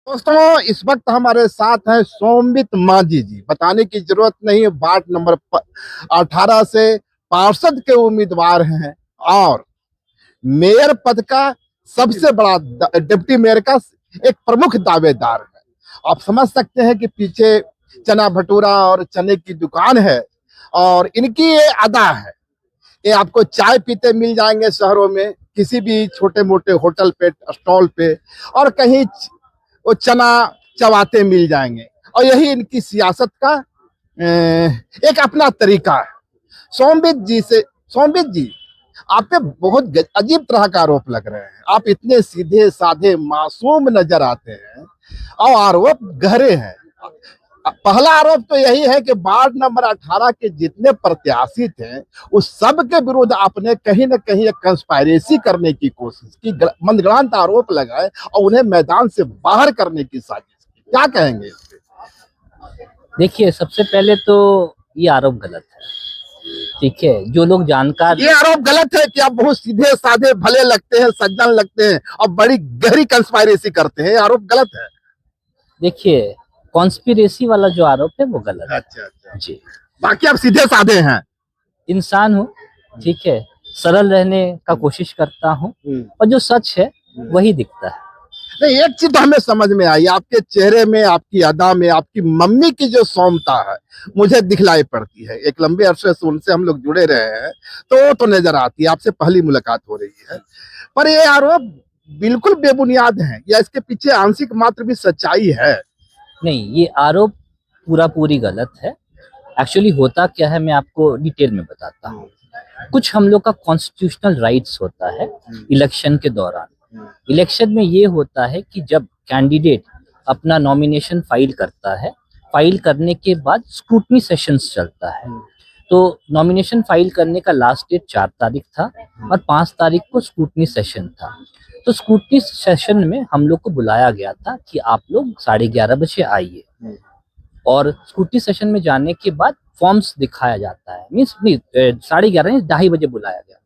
दोस्तों इस वक्त हमारे साथ हैं सोमवित मांझी जी। बताने की जरूरत नहीं, वार्ड नंबर 18 से पार्षद के उम्मीदवार हैं और मेयर पद का सबसे बड़ा डिप्टी मेयर का एक प्रमुख दावेदार है। आप समझ सकते हैं कि पीछे चना भटूरा और चने की दुकान है और इनकी ये अदा है। ये आपको चाय पीते मिल जाएंगे शहरों में, किसी भी छोटे मोटे होटल पे, स्टॉल पे, और कहीं वो चना चबाते मिल जाएंगे। और यही इनकी सियासत का एक अपना तरीका है। सोमवित जी, आप पे बहुत अजीब तरह का आरोप लग रहे हैं। आप इतने सीधे साधे मासूम नजर आते हैं और आरोप गहरे हैं। पहला आरोप तो यही है कि वार्ड नंबर 18 के जितने प्रत्याशी थे उस सब के विरुद्ध आपने कहीं ना कहीं एक कंस्पायरेसी करने की कोशिश की, मनगढ़ंत आरोप लगाए और उन्हें मैदान से बाहर करने की साजिश की। क्या कहेंगे इस पे? देखिए, सबसे पहले तो ये आरोप गलत है। ठीक है, जो लोग जानकार ये आरोप गलत है कि आप बहुत सीधे साधे भले लगते हैं, सज्जन लगते हैं और बड़ी गहरी कंस्पायरेसी करते हैं। ये आरोप गलत है। देखिए, कॉन्स्पिरेसी वाला जो आरोप है वो गलत है। अच्छा अच्छा जी, बाकी आप सीधे साधे हैं। इंसान हूँ। ठीक है, सरल रहने का कोशिश करता हूँ और जो सच है वही दिखता है। नहीं, एक चीज तो हमें समझ में आई, आपके चेहरे में, आपकी अदा में, आपकी मम्मी की जो सौम्यता है मुझे दिखलाई पड़ती है। एक लंबे अरसे से उनसे हम लोग जुड़े रहे हैं तो नजर आती है। आपसे पहली मुलाकात हो रही है, पर ये आरोप बिल्कुल बेबुनियाद है या इसके पीछे आंशिक मात्र भी सच्चाई है? नहीं, ये आरोप पूरा पूरी गलत है। एक्चुअली होता क्या है, मैं आपको डिटेल में बताता हूँ। कुछ हम लोग का कॉन्स्टिट्यूशनल राइट्स होता है इलेक्शन के दौरान। इलेक्शन में ये होता है कि जब कैंडिडेट अपना नॉमिनेशन फाइल करता है, फाइल करने के बाद स्क्रूटनी सेशंस चलता है। तो नॉमिनेशन फाइल करने का लास्ट डेट 4 तारीख था और 5 तारीख को स्क्रूटनी सेशन था। तो स्क्रूटनी सेशन में हम लोग को बुलाया गया था कि आप लोग 11:30 बजे आइए, और स्कूटी सेशन में जाने के बाद फॉर्म्स दिखाया जाता है। मीन्स नहीं, 11:30 नहीं, 2:30 बजे बुलाया गया।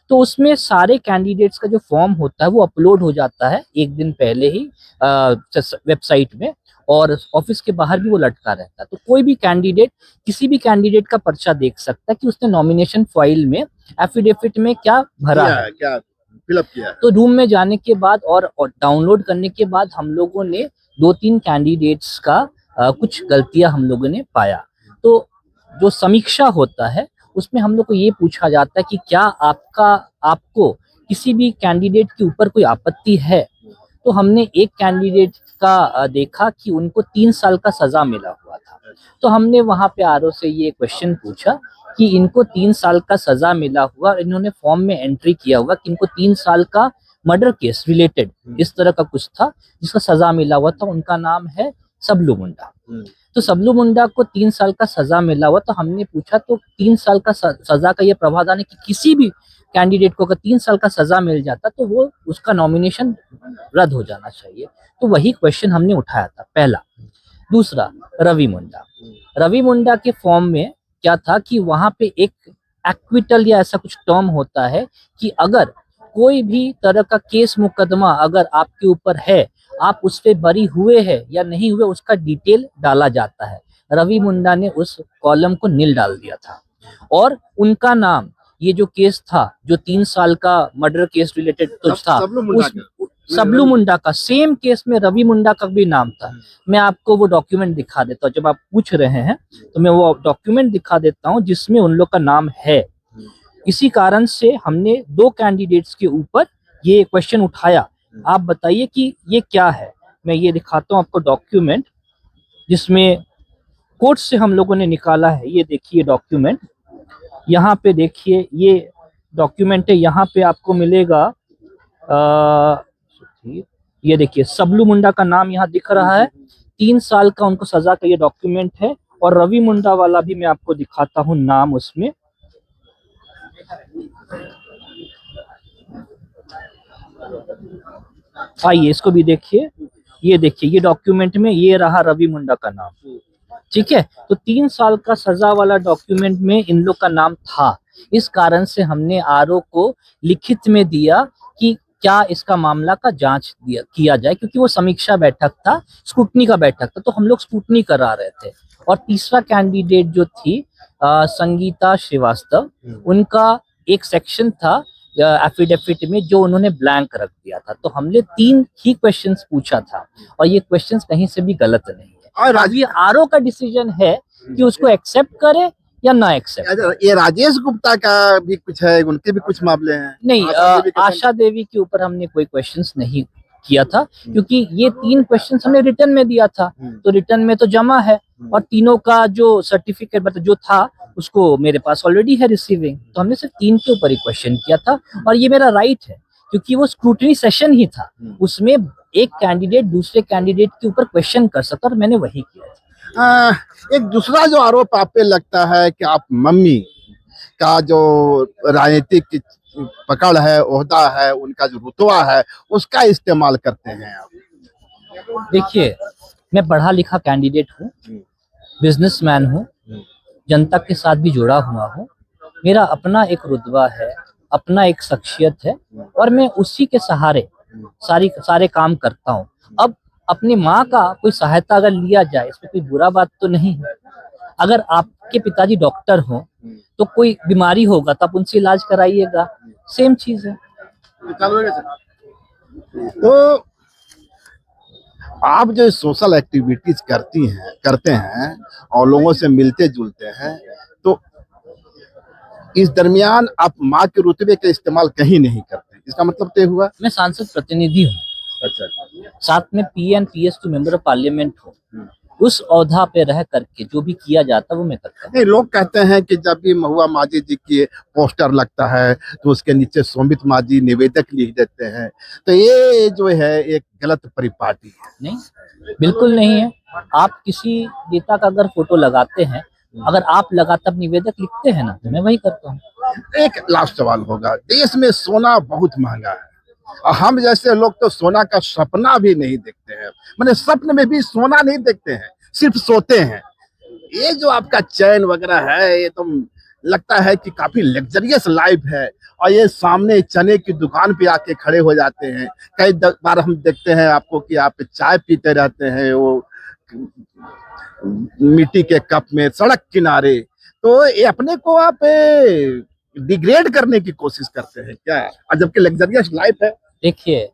तो उसमें सारे कैंडिडेट्स का जो फॉर्म होता है वो अपलोड हो जाता है एक दिन पहले ही वेबसाइट में, और ऑफिस के बाहर भी वो लटका रहता है। तो कोई भी कैंडिडेट किसी भी कैंडिडेट का पर्चा देख सकता है कि उसने नॉमिनेशन फाइल में, एफिडेविट में क्या भरा है, क्या फिलअप किया है। तो रूम में जाने के बाद और डाउनलोड करने के बाद हम लोगों ने 2-3 कैंडिडेट्स का कुछ गलतियां हम लोगों ने पाया। तो जो समीक्षा होता है उसमें हम लोग को ये पूछा जाता है कि क्या आपको किसी भी कैंडिडेट के ऊपर कोई आपत्ति है। तो हमने एक कैंडिडेट का देखा कि उनको 3 साल का सजा मिला हुआ था। तो हमने वहां पे आरओ से ये क्वेश्चन पूछा कि इनको 3 साल का सजा मिला हुआ, इन्होंने फॉर्म में एंट्री किया हुआ कि इनको 3 साल का मर्डर केस रिलेटेड इस तरह का कुछ था जिसका सजा मिला हुआ था। उनका नाम है सबलू मुंडा। तो सबलू मुंडा को 3 साल का सजा मिला हुआ। तो हमने पूछा तो 3 साल का सजा का ये प्रावधान है कि किसी भी कैंडिडेट को अगर 3 साल का सजा मिल जाता तो वो उसका नॉमिनेशन रद्द हो जाना चाहिए। तो वही क्वेश्चन हमने उठाया था, पहला। दूसरा, रवि मुंडा के फॉर्म में क्या था कि वहां पे एक एक्विटल या ऐसा कुछ टर्म होता है कि अगर कोई भी तरह का केस मुकदमा अगर आपके ऊपर है, आप उस पे बरी हुए हैं या नहीं हुए, उसका डिटेल डाला जाता है। रवि मुंडा ने उस कॉलम को नील डाल दिया था और उनका नाम, ये जो केस था जो 3 साल का मर्डर केस रिलेटेड कुछ था, उस सबलू मुंडा का सेम केस में रवि मुंडा का भी नाम था। मैं आपको वो डॉक्यूमेंट दिखा देता हूँ, जब आप पूछ रहे हैं तो मैं वो डॉक्यूमेंट दिखा देता हूँ जिसमें उन लोग का नाम है। इसी कारण से हमने 2 कैंडिडेट्स के ऊपर ये क्वेश्चन उठाया। आप बताइए कि ये क्या है। मैं ये दिखाता हूँ आपको डॉक्यूमेंट जिसमें कोर्ट से हम लोगों ने निकाला है। ये देखिए डॉक्यूमेंट, यहाँ पे देखिए ये डॉक्यूमेंट है। यहाँ पे आपको मिलेगा ये देखिए सबलू मुंडा का नाम यहाँ दिख रहा है। 3 साल का उनको सजा का ये डॉक्यूमेंट है। और रवि मुंडा वाला भी मैं आपको दिखाता हूँ नाम उसमें। आइए इसको भी देखिए। ये देखिए ये डॉक्यूमेंट में ये रहा रवि मुंडा का नाम। ठीक है, तो 3 साल का सजा वाला डॉक्यूमेंट में इन लोग का नाम था। इस कारण से हमने आरओ को लिखित में दिया कि क्या इसका मामला का जांच किया जाए, क्योंकि वो समीक्षा बैठक था, स्क्रूटनी का बैठक था, तो हम लोग स्क्रूटनी करा रहे थे। और तीसरा कैंडिडेट जो थी संगीता श्रीवास्तव, उनका एक सेक्शन था एफिडेविट में जो उन्होंने ब्लैंक रख दिया था। तो हमने 3 ही क्वेश्चंस पूछा था और ये क्वेश्चंस कहीं से भी गलत नहीं है। और अब ये आरओ का डिसीजन है कि उसको एक्सेप्ट करे या ना एक्सेप्ट। ये राजेश गुप्ता का भी कुछ है, उनके भी कुछ मामले हैं। नहीं, आशा देवी के आशा देवी के ऊपर हमने कोई क्वेश्चंस नहीं किया था, क्योंकि ये 3 क्वेश्चंस हमने रिटर्न में दिया था, तो रिटर्न में तो जमा है और तीनों का जो सर्टिफिकेट मतलब जो था उसको मेरे पास ऑलरेडी है रिसीविंग। तो हमने सिर्फ 3 के ऊपर ही क्वेश्चन किया था और ये मेरा राइट है, क्योंकि वो स्क्रूटनी सेशन ही था, उसमें एक कैंडिडेट दूसरे कैंडिडेट के ऊपर क्वेश्चन कर सकता और मैंने वही किया था। एक दूसरा जो आरोप आप पे लगता है कि आप मम्मी का जो राजनीतिक पकड़ है, ओहदा है, उनका जो रुतबा है, उसका इस्तेमाल करते हैं आप। देखिए, मैं पढ़ा लिखा कैंडिडेट हूँ, बिजनेसमैन हूँ, जनता के साथ भी जुड़ा हुआ हूँ, मेरा अपना एक रुतबा है, अपना एक शख्सियत है और मैं उसी के सहारे सारे काम करता हूँ। अब अपनी माँ का कोई सहायता अगर लिया जाए, इसमें कोई बुरा बात तो नहीं है। अगर आपके पिताजी डॉक्टर हो तो कोई बीमारी होगा तो आप उनसे इलाज कराइएगा, सेम चीज है। तो आप जो सोशल एक्टिविटीज करते हैं और लोगों से मिलते जुलते हैं, तो इस दरमियान आप माँ के रुतबे का इस्तेमाल कहीं नहीं करते, इसका मतलब तय हुआ। मैं सांसद प्रतिनिधि हूँ, अच्छा, साथ में PN PS2 member of parliament हूँ। उस औहदा पे रह करके जो भी किया जाता है वो मैं करता हूँ। नहीं, लोग कहते हैं कि जब भी महुआ माझी जी की पोस्टर लगता है तो उसके नीचे सोमित माझी निवेदक लिख देते हैं, तो ये जो है एक गलत परिपाटी है। नहीं, बिल्कुल नहीं है। आप किसी नेता का अगर फोटो लगाते हैं, अगर आप लगातार निवेदक लिखते हैं ना, तो मैं वही करता हूँ। एक लास्ट सवाल होगा, देश में सोना बहुत महंगा है और हम जैसे लोग तो सोना का सपना भी नहीं देखते हैं, मैंने सपने में भी सोना नहीं देखते हैं, सिर्फ सोते हैं। ये जो आपका चैन वगैरह है, ये तो लगता है कि काफी लग्जरियस लाइफ है, और ये सामने चने की दुकान पे आके खड़े हो जाते हैं। कई बार हम देखते हैं आपको कि आप चाय पीते रहते हैं वो मिट्टी के कप में सड़क किनारे, तो ये अपने को आप डिग्रेड करने की कोशिश करते हैं क्या, और जबकि लग्जरियस लाइफ है। देखिए,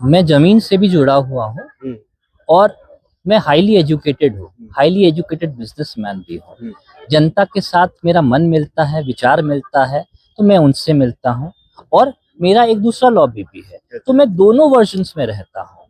मैं जमीन से भी जुड़ा हुआ हूँ और मैं हाईली एजुकेटेड हूँ, हाईली एजुकेटेड बिजनेसमैन भी हूँ। जनता के साथ मेरा मन मिलता है, विचार मिलता है, तो मैं उनसे मिलता हूँ। और मेरा एक दूसरा लॉबी भी है, तो मैं दोनों वर्जन्स में रहता हूँ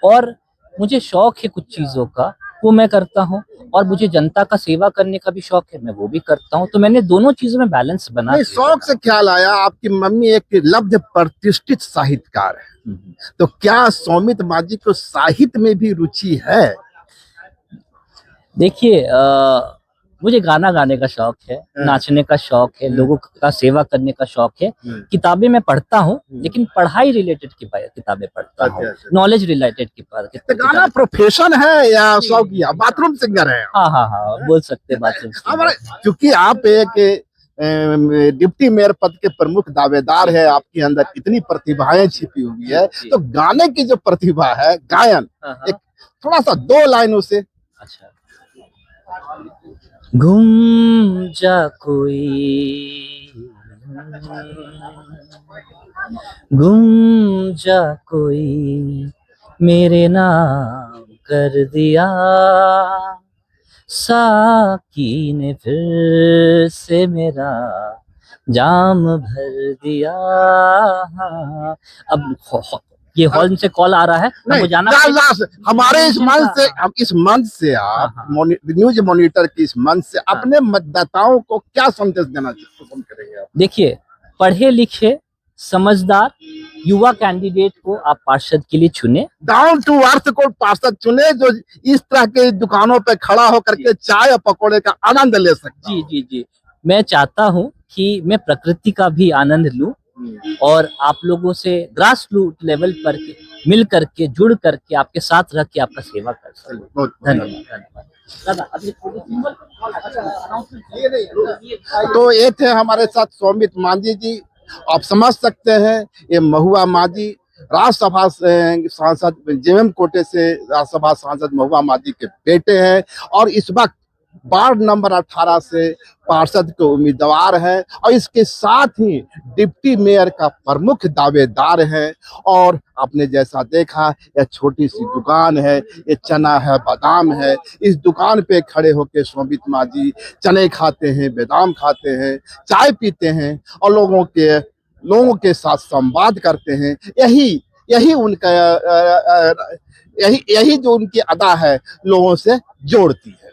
और मुझे शौक है कुछ चीज़ों का, वो मैं करता हूँ, और मुझे जनता का सेवा करने का भी शौक है, मैं वो भी करता हूँ। तो मैंने दोनों चीज़ों में बैलेंस बना। नहीं, शौक से ख्याल आया, आपकी मम्मी एक लब्ध प्रतिष्ठित साहित्यकार है, तो क्या सोमित माझी को साहित्य में भी रुचि है? देखिए, मुझे गाना गाने का शौक है, नाचने का शौक है, लोगों का सेवा करने का शौक है। किताबें मैं पढ़ता हूँ, लेकिन पढ़ाई रिलेटेड की किताबें पढ़ता हूँ, नॉलेज रिलेटेड की तो गाना प्रोफेशन है या शौक, या बाथरूम सिंगर है? हाँ हाँ हाँ, बोल सकते हैं बाथरूम सिंगर। क्योंकि आप एक डिप्टी मेयर पद के प्रमुख दावेदार है, आपके अंदर इतनी प्रतिभाएं छिपी हुई है, तो गाने की जो प्रतिभा है, गायन, एक थोड़ा सा 2 लाइनों से। अच्छा, गुम जा कोई, गुम जा कोई, मेरे नाम कर दिया, साकी ने फिर से मेरा जाम भर दिया। अब ये हॉल से कॉल आ रहा है, हमको जाना हमारे इस मंच से आप न्यूज मॉनिटर की इस मंच से अपने मतदाताओं को क्या संदेश देना पसंद करेंगे आप? देखिए, पढ़े लिखे समझदार युवा कैंडिडेट को आप पार्षद के लिए चुने, डाउन टू अर्थ को पार्षद चुने, जो इस तरह के दुकानों पे खड़ा होकर के चाय और पकौड़े का आनंद ले सकता। जी जी जी, मैं चाहता हूँ कि मैं प्रकृति का भी आनंद लूं और आप लोगों से ग्रास रूट लेवल पर मिल करके, जुड़ करके, आपके साथ रह के आपका सेवा कर सकूं। धन्यवाद। तो ये थे हमारे साथ सोमित माझी जी, आप समझ सकते हैं ये महुआ मांझी राज्यसभा सांसद जेएम कोटे से राज्यसभा सांसद महुआ मांझी के बेटे हैं और इस वक्त वार्ड नंबर 18 से पार्षद के उम्मीदवार हैं और इसके साथ ही डिप्टी मेयर का प्रमुख दावेदार है। और आपने जैसा देखा यह छोटी सी दुकान है, ये चना है, बादाम है। इस दुकान पे खड़े होकर शोभित मांझी चने खाते हैं, बादाम खाते हैं, चाय पीते हैं और लोगों के साथ संवाद करते हैं। यही उनका यही जो उनकी अदा है लोगों से जोड़ती है।